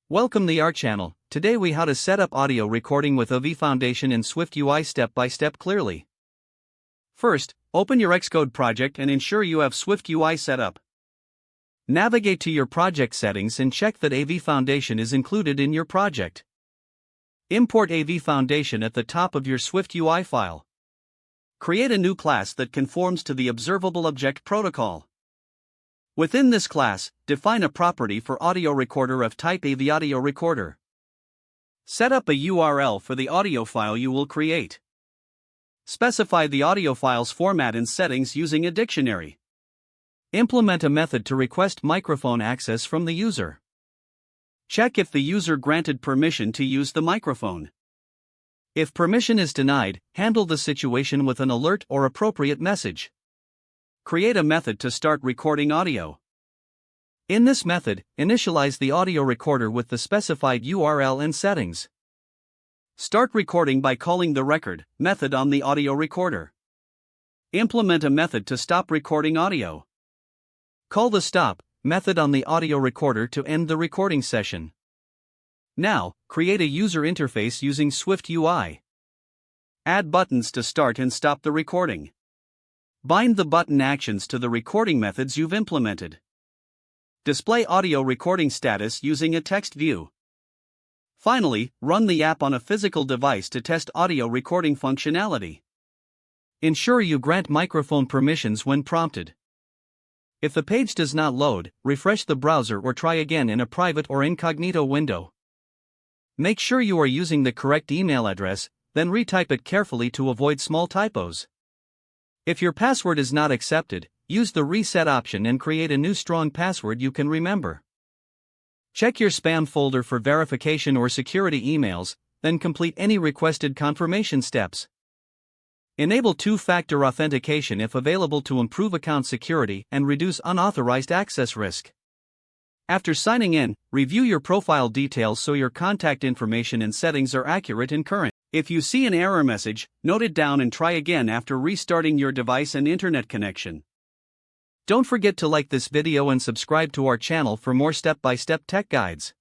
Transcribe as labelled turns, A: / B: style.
A: Welcome to our channel. Today we how to set up audio recording with AVFoundation in SwiftUI step by step clearly. First, open your Xcode project and ensure you have SwiftUI set up. Navigate to your project settings and check that AVFoundation is included in your project. Import AVFoundation at the top of your SwiftUI file. Create a new class that conforms to the Observable Object Protocol. Within this class, define a property for audio recorder of type AVAudio recorder. Set up a URL for the audio file you will create. Specify the audio file's format and settings using a dictionary. Implement a method to request microphone access from the user. Check if the user granted permission to use the microphone. If permission is denied, handle the situation with an alert or appropriate message. Create a method to start recording audio. In this method, initialize the audio recorder with the specified URL and settings. Start recording by calling the record method on the audio recorder. Implement a method to stop recording audio. Call the stop method on the audio recorder to end the recording session. Now, create a user interface using SwiftUI. Add buttons to start and stop the recording. Bind the button actions to the recording methods you've implemented. Display audio recording status using a text view. Finally, run the app on a physical device to test audio recording functionality. Ensure you grant microphone permissions when prompted. If the page does not load, refresh the browser or try again in a private or incognito window. Make sure you are using the correct email address, then retype it carefully to avoid small typos. If your password is not accepted, use the reset option and create a new strong password you can remember. Check your spam folder for verification or security emails, then complete any requested confirmation steps. Enable two-factor authentication if available to improve account security and reduce unauthorized access risk. After signing in, review your profile details so your contact information and settings are accurate and current. If you see an error message, note it down and try again after restarting your device and internet connection. Don't forget to like this video and subscribe to our channel for more step-by-step tech guides.